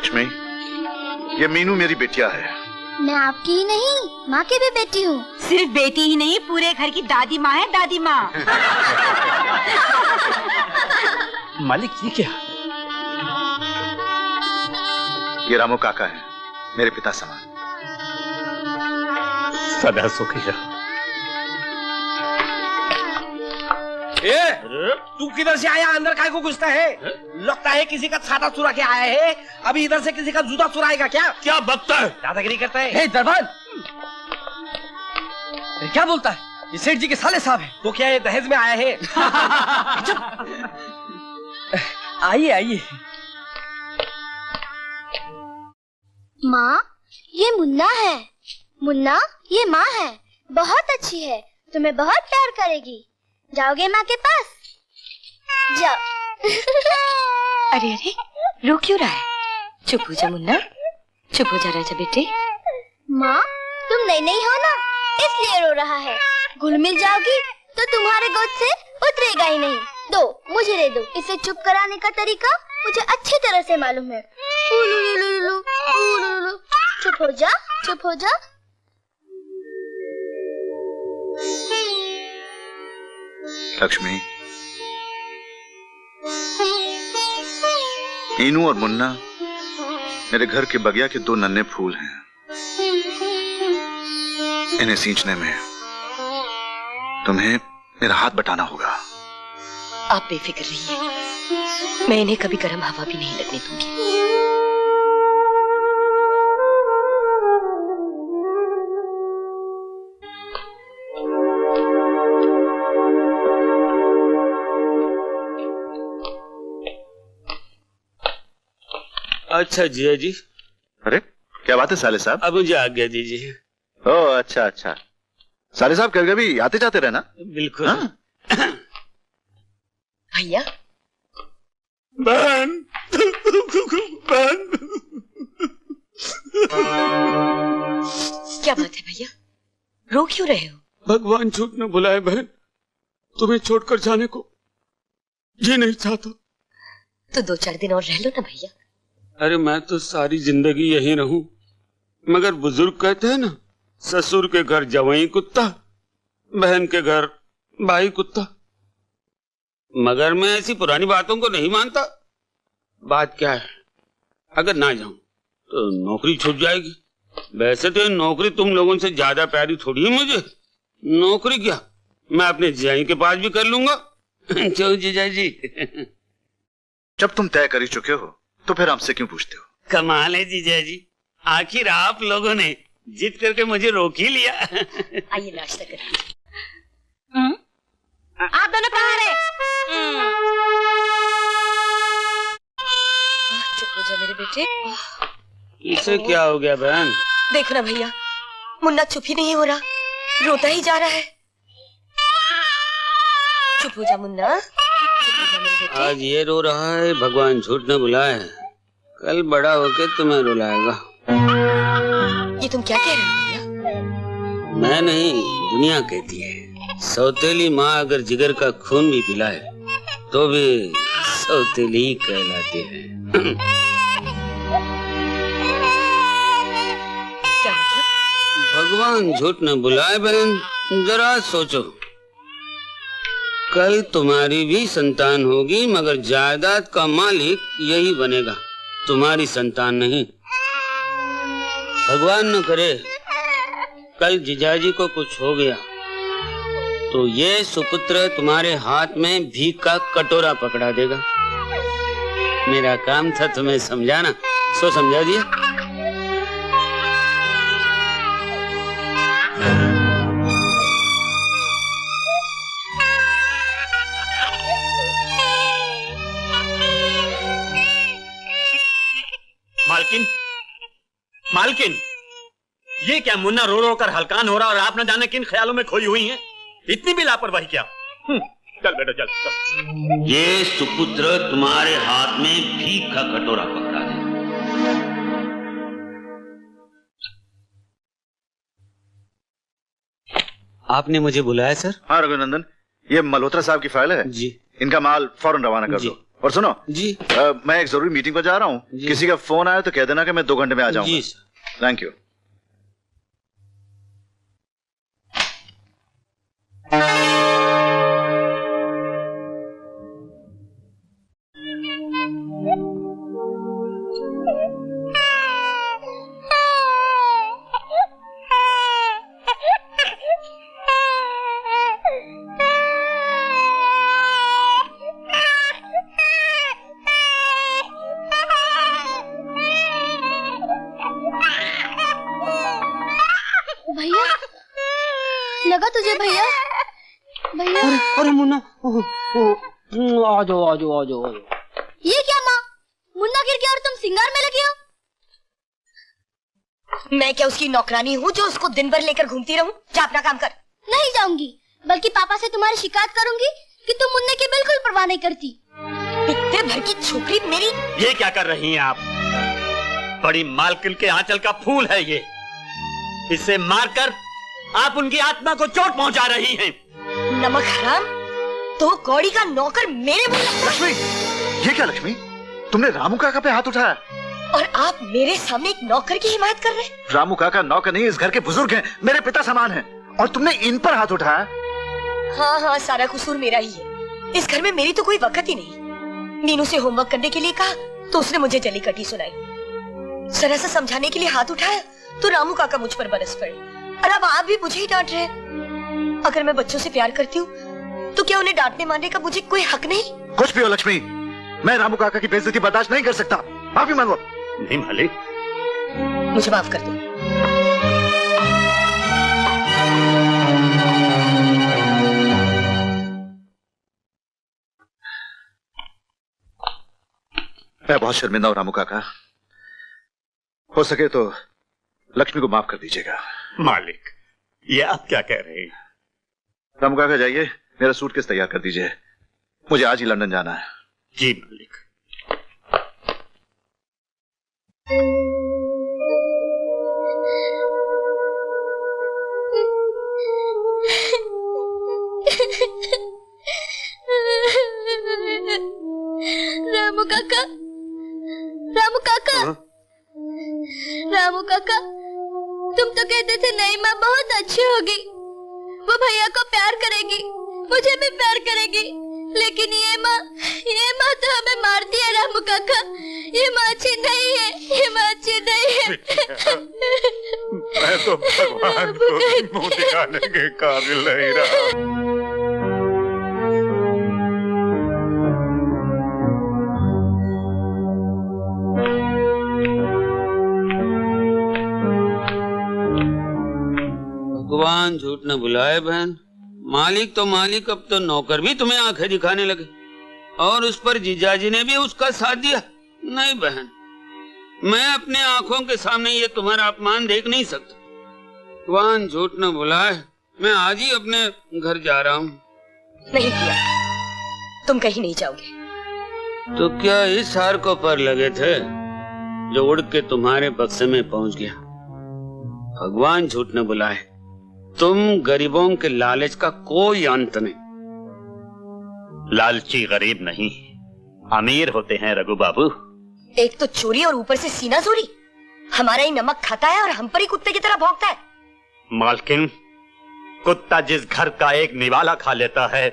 लक्ष्मी, ये मीनू मेरी बेटिया है। मैं आपकी ही नहीं, माँ की भी बेटी हूँ। सिर्फ बेटी ही नहीं, पूरे घर की दादी माँ है, दादी माँ। मालिक ये क्या? ये रामू काका है, मेरे पिता समान। सदा सुखी रहो। तू किधर से आया? अंदर काय को घुसता है? लगता है किसी का छाता चुरा के आया है। अभी इधर से किसी का जूता चुराएगा क्या? क्या बकता है? दादागिरी करता है। हे दरबान, क्या बोलता है? ये सेठ जी के साले साहब हैं। तो क्या ये दहेज में आया है? आइए आइए। माँ, ये मुन्ना है। मुन्ना, ये माँ है, बहुत अच्छी है, तुम्हें बहुत प्यार करेगी। जाओगे माँ के पास? जाओ। अरे अरे, रो क्यों रहा है? चुप हो जा मुन्ना, चुप हो जा राजा बेटे। माँ, तुम नई नई हो ना, इसलिए रो रहा है। घुल मिल जाओगी तो तुम्हारे गोद से उतरेगा ही नहीं। दो, मुझे दे दो। इसे चुप कराने का तरीका मुझे अच्छी तरह से मालूम है। चुप हो जा, चुप हो जा। लक्ष्मी, मीनू और मुन्ना मेरे घर के बगिया के दो नन्हे फूल हैं। इन्हें सींचने में तुम्हें मेरा हाथ बटाना होगा। आप बेफिक्र रहिए, मैं इन्हें कभी गर्म हवा भी नहीं लगने दूंगी। अच्छा जिया जी। अरे क्या बात है साले साहब? अब मुझे आज्ञा दीजिए। ओह अच्छा अच्छा, साले साहब कभी कभी आते जाते रहना। बिल्कुल। हाँ? भैया। बहन, बहन। क्या बात है भैया, रो क्यों रहे हो? भगवान झूठ न बुलाए बहन, तुम्हें छोड़कर जाने को ये नहीं चाहता। तो 2-4 दिन और रह लो ना भैया। अरे मैं तो सारी जिंदगी यहीं रहूं, मगर बुजुर्ग कहते हैं ना, ससुर के घर जवाई कुत्ता, बहन के घर भाई कुत्ता। मगर मैं ऐसी पुरानी बातों को नहीं मानता। बात क्या है, अगर ना जाऊं तो नौकरी छूट जाएगी। वैसे तो नौकरी तुम लोगों से ज्यादा प्यारी थोड़ी है मुझे। नौकरी क्या, मैं अपने जिजाई के पास भी कर लूंगा। क्यों जीजा जी? जब तुम तय कर ही चुके हो तो फिर हमसे क्यों पूछते हो? कमाल है जीजा जी, आखिर आप लोगों ने जिद करके मुझे रोक ही लिया। आइए नाश्ता करिए। आप दोनों कहाँ रहे? चुप हो जा मेरे बेटे। इसे क्या हो गया बहन? देखो ना भैया, मुन्ना चुप ही नहीं हो रहा, रोता ही जा रहा है। चुप हो जा मुन्ना, चुप हो जा मेरे बेटे। आज ये रो रहा है, भगवान झूठ न बुलाए, कल बड़ा होके तुम्हें रुलाएगा। ये तुम क्या कह रहे हो भैया? मैं नहीं, दुनिया कहती है। सौतेली माँ अगर जिगर का खून भी पिलाए तो भी सौतेली ही कहलाती है। क्या मतलब? भगवान झूठ न बुलाए बहन, जरा सोचो, कल तुम्हारी भी संतान होगी, मगर जायदाद का मालिक यही बनेगा, तुम्हारी संतान नहीं। भगवान न करे कल जीजाजी को कुछ हो गया तो ये सुपुत्र तुम्हारे हाथ में भीख का कटोरा पकड़ा देगा। मेरा काम था तुम्हें समझाना, सो समझा दिया। मालकिन, मालकिन, ये क्या मुन्ना रो रो कर हलकान हो रहा और आप न जाने किन ख्यालों में खोई हुई हैं? इतनी भी लापरवाही क्या? चल बेटा चल, चल। ये सुपुत्र तुम्हारे हाथ में भीख का कटोरा पकड़ा दे। आपने मुझे बुलाया सर? हाँ रघुनंदन, ये मल्होत्रा साहब की फाइल है जी। इनका माल फौरन रवाना कर जी। दो और सुनो जी मैं एक जरूरी मीटिंग पर जा रहा हूँ, किसी का फोन आया तो कह देना कि मैं 2 घंटे में आ जाऊंगा। जी सर। Thank you. भैया, लगा तुझे भैया? भैया अरे मुन्ना, आ जाओ आ जाओ आ जाओ आ जाओ। ये क्या माँ, मुन्ना गिर गया और तुम सिंगार में लगी हो? मैं क्या उसकी नौकरानी हूँ जो उसको दिन भर लेकर घूमती रहूं? जा अपना काम कर। नहीं जाऊंगी, बल्कि पापा से तुम्हारी शिकायत करूंगी कि तुम मुन्ने की बिल्कुल परवाह नहीं करती। पित्ते भर की छोकरी मेरी। ये क्या कर रही हैं आप? बड़ी मालकिन के आंचल का फूल है ये। इसे मारकर आप उनकी आत्मा को चोट पहुंचा रही हैं। नमक हराम, तो कौड़ी का नौकर मेरे मुंह लगता है। लक्ष्मी, ये क्या लक्ष्मी, तुमने रामू काका पे हाथ उठाया? और आप मेरे सामने एक नौकर की हिमायत कर रहे हैं? रामू काका नौकर नहीं, इस घर के बुजुर्ग हैं, मेरे पिता समान हैं, और तुमने इन पर हाथ उठाया। हाँ हाँ, सारा कसूर मेरा ही है। इस घर में मेरी तो कोई वक़्त ही नहीं। मीनू से होमवर्क करने के लिए कहा तो उसने मुझे जली कटी सुनाई। जरा सा समझाने के लिए हाथ उठाया तो रामू काका मुझ पर बरस पड़े। और अब आप भी मुझे ही डांट रहे हैं। अगर मैं बच्चों से प्यार करती हूँ तो क्या उन्हें डांटने मारने का मुझे कोई हक नहीं? कुछ भी हो लक्ष्मी, मैं रामू काका की बेइज्जती बर्दाश्त नहीं कर सकता। माफी मांगो। नहीं मालिक, मुझे माफ कर दो। मैं बहुत शर्मिंदा हूं रामू काका, हो सके तो लक्ष्मी को माफ कर दीजिएगा। मालिक ये आप क्या कह रहे हैं? रामू काका जाइए, मेरा सूटकेस तैयार कर दीजिए, मुझे आज ही लंदन जाना है। जी मालिक। रामू काका, रामू काका, रामू काका, तुम तो कहते थे नई माँ बहुत अच्छी होगी, वो भैया को प्यार करेगी, मुझे भी प्यार करेगी, लेकिन ये माँ तो हमें मारती है। रामू काका, ये माँ अच्छी नहीं है, ये माँ अच्छी नहीं है। मैं तो भगवान को मुंह दिखाने के काबिल नहीं रहा। भगवान झूठ न बुलाए बहन, मालिक तो मालिक, अब तो नौकर भी तुम्हें आंखें दिखाने लगे, और उस पर जीजाजी ने भी उसका साथ दिया। नहीं बहन, मैं अपने आंखों के सामने ये तुम्हारा अपमान देख नहीं सकता। भगवान झूठ न बुलाए, मैं आज ही अपने घर जा रहा हूँ। नहीं किया, तुम कहीं नहीं जाओगे। तो क्या इस हार को पर लगे थे जो उड़ के तुम्हारे बक्से में पहुंच गया? भगवान झूठ न बुलाए, तुम गरीबों के लालच का कोई अंत नहीं। लालची गरीब नहीं, अमीर होते हैं रघु बाबू। एक तो चोरी और ऊपर से सीना चोरी। हमारा ही नमक खाता है और हम पर ही कुत्ते की तरह भौंकता है। मालकिन, कुत्ता जिस घर का एक निवाला खा लेता है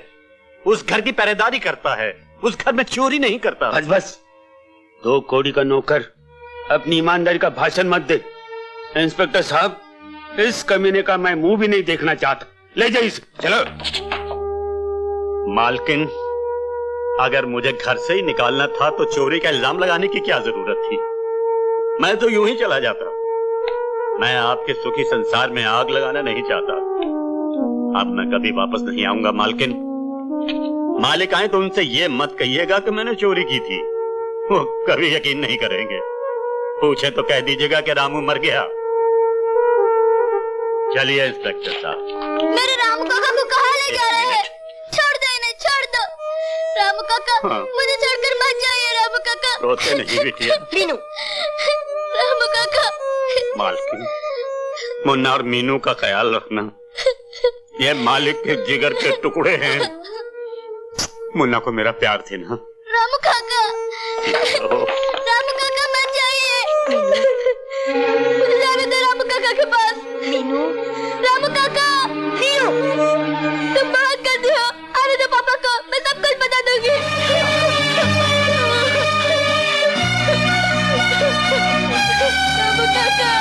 उस घर की पहरेदारी करता है, उस घर में चोरी नहीं करता। बस बस, 2 कौड़ी का नौकर अपनी ईमानदारी का भाषण मत दे। इंस्पेक्टर साहब, इस कमीने का मैं मुंह भी नहीं देखना चाहता। ले जाइए इसे, चलो। मालकिन, अगर मुझे घर से ही निकालना था तो चोरी का इल्जाम लगाने की क्या जरूरत थी? मैं तो यूं ही चला जाता। मैं आपके सुखी संसार में आग लगाना नहीं चाहता। अब मैं कभी वापस नहीं आऊंगा मालकिन। मालिक आए तो उनसे ये मत कहिएगा कि मैंने चोरी की थी, वो कभी यकीन नहीं करेंगे। पूछे तो कह दीजिएगा कि रामू मर गया। चलिए इंस्पेक्टर साहब। मेरे रामू काका को कहाँ ले जा रहे हैं? छोड़ दो इन्हें, छोड़ दो। रामू काका, मुझे छोड़कर मत जाइए। रामू काका, रोते नहीं बिटिया। मीनू, रामू काका। मालकिन, मुन्ना और मीनू का ख्याल रखना, ये मालिक के जिगर के टुकड़े हैं। मुन्ना को मेरा प्यार थी ना। रामू काका। रामू काका मत जाइए, मुझे जाने दो रामू काका के पास। मीनू, रामू काका, मीनू, तुम बहुत करते हो, आने दो पापा को, मैं सब कुछ बता दूंगी। रामू काका।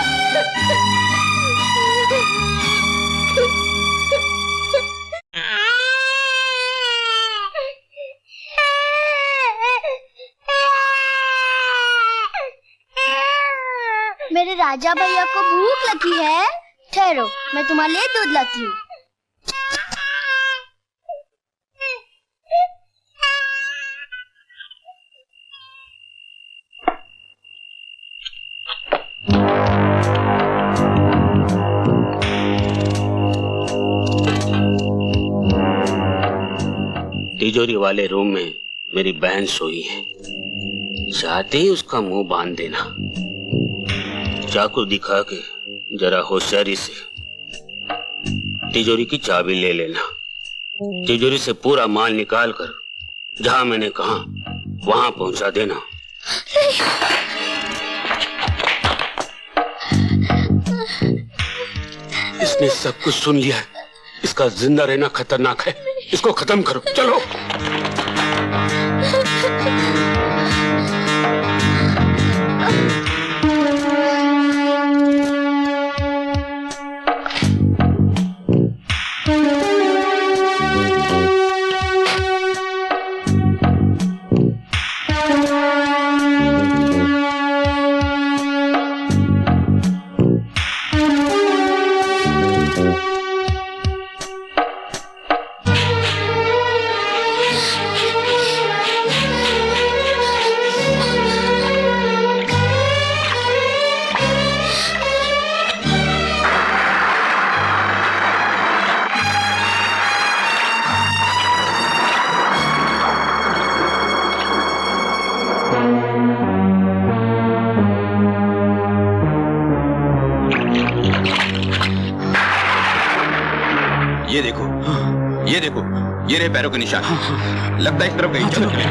मेरे राजा भैया को भूख लगी है, ठहरो मैं तुम्हारे लिए दूध लाती हूँ। तिजोरी वाले रूम में मेरी बहन सोई है, चाहते ही उसका मुंह बांध देना। चाकू दिखा के जरा होशियारी से तिजोरी की चाबी ले लेना। तिजोरी से पूरा माल निकाल कर जहां मैंने कहा वहां पहुंचा देना। इसने सब कुछ सुन लिया है, इसका जिंदा रहना खतरनाक है, इसको खत्म करो, चलो। ये देखो, ये रहे पैरों के निशान। लगता है इस तरफ कहीं चलो चले।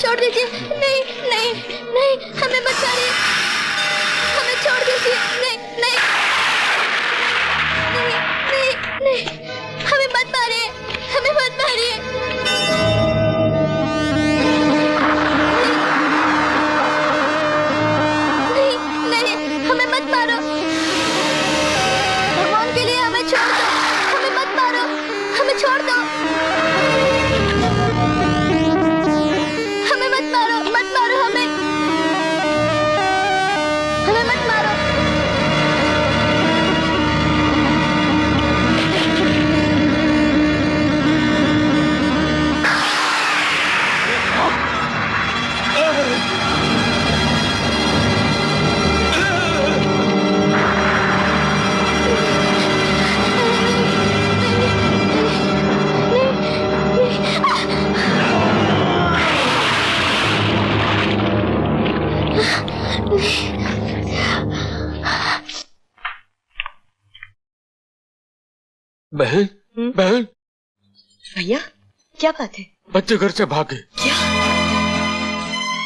छोड़ दीजिए, नहीं नहीं नहीं, हमें मत मारिए, हमें छोड़ दीजिए, नहीं नहीं नहीं नहीं नहीं, हमें मत मारिए, हमें मत मारिए, नहीं नहीं, हमें मत मारो, भगवान के लिए हमें छोड़ दो, हमें मत मारो, हमें छोड़ दो, मत मारो हमें। बहन बहन भैया क्या बात है? बच्चे घर से भागे। क्या?